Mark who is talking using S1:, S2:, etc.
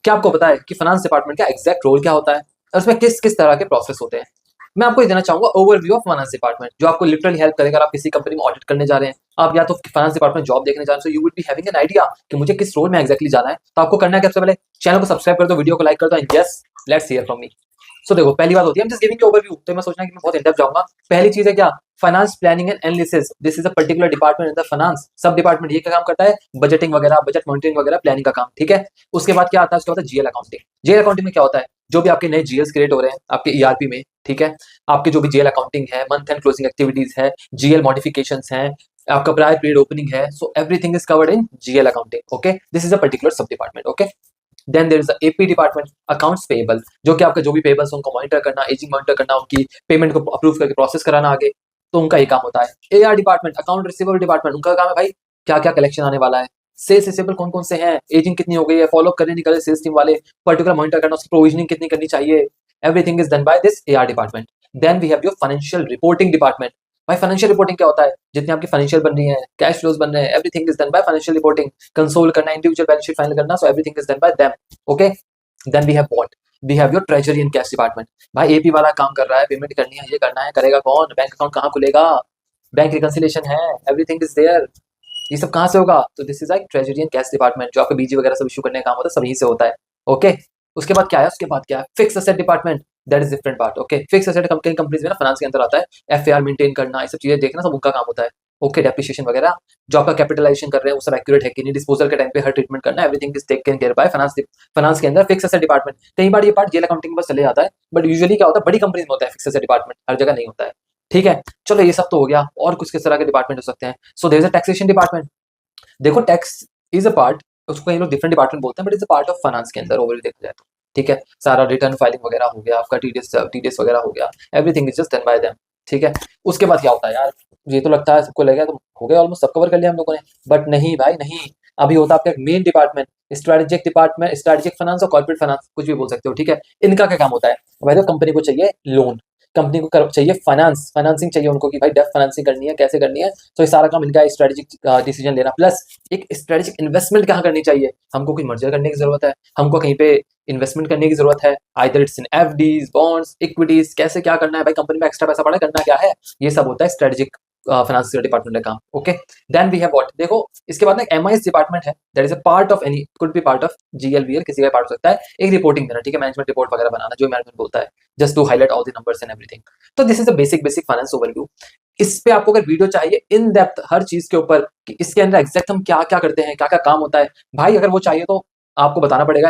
S1: क्या आपको पता है कि फाइनेंस डिपार्टमेंट का एग्जैक्ट रोल क्या होता है और उसमें किस किस तरह के प्रोसेस होते हैं? मैं आपको ये देना चाहूंगा ओवरव्यू ऑफ फाइनेंस डिपार्टमेंट, जो आपको लिटरली हेल्प करेगा। अगर आप किसी कंपनी में ऑडिट करने जा रहे हैं, आप या तो फाइनेंस डिपार्टमेंट जॉब देखने जा रहे हैं, so you will be having an idea कि मुझे किस रोल में एक्जैक्टली जाना है। तो आपको करना है कि सबसे पहले चैनल को सब्सक्राइब कर दो, वीडियो को लाइक कर दो, and yes, let's hear from me. So देखो, पहली बात होती है, I'm just giving you overview, तो मैं सोचना कि मैं बहुत इन डेप्थ जाऊंगा। पहली चीज है क्या? Finance planning and analysis. This is a particular department in the finance. सब डिपार्टमेंट ये क्या काम करता है? बजटिंग वगैरह, बजट मॉनिटरिंग वगैरह, प्लानिंग का काम, ठीक है। उसके बाद क्या आता है? उसके बाद जीएल अकाउंटिंग। जीएल अकाउंटिंग में क्या होता है? जो भी आपके नए जीएल्स क्रिएट हो रहे हैं आपके ईआरपी में, ठीक है, आपके जो भी जीएल अकाउंटिंग है, मंथ एंड क्लोजिंग एक्टिविटीज है, जीएल मॉडिफिकेशंस हैं, आपका प्रायर पीरियड ओपनिंग है, so everything is covered in GL accounting. Okay, this is a particular sub department. Okay, then there is the AP department, accounts payable, जो कि आपका जो भी payables उनको मॉनिटर करना, एजिंग मॉनिटर करना, उनकी पेमेंट को अप्रूव करके प्रोसेस कराना आगे, तो उनका ये काम होता है। AR department, account receivable department, उनका काम है भाई क्या क्या कलेक्शन आने वाला है, सेल्स रिसीवेबल कौन कौन से हैं, एजिंग कितनी हो गई है, फॉलो करने निकले सेल्स टीम वाले, पर्टिकुलर मॉनिटर करना, उसकी प्रोविजनिंग कितनी करनी चाहिए, everything is done by this AR department. Then we have your financial reporting department. भाई फाइनेंशियल रिपोर्टिंग क्या होता है? जितनी आपकी फाइनेंशियल बन रही है, कैश फ्लोज बन रहे हैं, everything is done by financial reporting. Console करना, इंडिविजुअल बैलेंस शीट फाइनल करना, so everything is done by them. Okay, then we have what? We have your treasury and cash department. भाई AP वाला काम कर रहा है, पेमेंट करनी है, ये करना है, करेगा कौन? बैंक अकाउंट कहाँ खुलेगा? बैंक रिकंसिलेशन है, एवरीथिंग इज देयर, ये सब कहाँ से होगा? तो this is like treasury and cash department, जो आपका बीजी वगैरह सब इशू करने का काम होता है, सब यहीं से होता है। ओके, उसके बाद क्या है? उसके बाद क्या है? Fix asset department, that is different part. Okay, fix asset companies में ना फाइनेंस के अंदर आता है, एफएआर मेंटेन करना, ये सब चीजें देखना, सब उनका काम होता है। ओके, डेप्रिसिएशन वगैरह, जो आपका कैपिटलाइजेशन कर रहे हैं वो सब एक्यूरेट है कि नहीं, डिस्पोजल के टाइम पे हर ट्रीटमेंट करना, everything is taken care by finance के अंदर फिक्स असेट डिपार्टमेंट। कई बार ये पार्ट जेल अकाउंटिंग में बस चले जाता है, बट यूजुअली क्या होता है, बड़ी कंपनीज में होता है फिक्स असेट डिपार्टमेंट, हर जगह नहीं होता है। ठीक है, चलो ये सब तो हो गया, और कुछ किस तरह के डिपार्टमेंट हो सकते हैं? So there is a taxation department. देखो, टैक्स इज अ पार्ट, उसको कई लोग डिफरेंट डिपार्टमेंट बोलते हैं, but is a part of finance के अंदर ओवरऑल देखा जाए तो। ठीक है, सारा रिटर्न फाइलिंग वगैरह हो गया, आपका टीडीएस वगैरह हो गया, everything is just done by them. ठीक है, उसके बाद क्या होता है यार? ये तो लगता है सबको लगेगा तो हो गया, ऑलमोस्ट सब कवर कर लिया हम लोगों ने, बट नहीं भाई नहीं। अभी होता है आपका एक main department, strategic department, strategic finance और कॉर्पोरेट फाइनेंस, कुछ भी बोल सकते हो। ठीक है, इनका क्या काम होता है? भाई तो कंपनी को चाहिए लोन, कंपनी को चाहिए फाइनेंसिंग चाहिए उनको, कि भाई डेप्थ फाइनेंसिंग करनी है, कैसे करनी है, तो ये सारा काम इनका स्ट्रेटेजिक डिसीजन लेना, प्लस एक स्ट्रेटेजिक इन्वेस्टमेंट कहाँ करनी चाहिए, हमको कोई मर्जर करने की जरूरत है, हमको कहीं पे इन्वेस्टमेंट करने की जरूरत है, either it's in FDs, bonds, equities, कैसे क्या करना है भाई, कंपनी में एक्स्ट्रा पैसा पड़ा करना क्या है, ये सब होता है स्ट्रेटेजिक फाइनेंस डिपार्टमेंट का काम। Okay, then we have what? देखो, इसके बाद ना एमआईएस डिपार्टमेंट है, that is a part of any, could be part of GLVL, किसी का पार्ट हो सकता है, एक रिपोर्टिंग देना, ठीक है, मैनेजमेंट रिपोर्ट वगैरह बनाना, जो मैनेजमेंट बोलता है, just to highlight all the numbers and everything. तो this is a basic basic finance overview. इस पे आपको अगर वीडियो चाहिए इन डेप्थ हर चीज के ऊपर कि इसके अंदर एग्जैक्ट हम क्या क्या करते हैं, क्या क्या काम होता है, भाई अगर वो चाहिए तो आपको बताना पड़ेगा।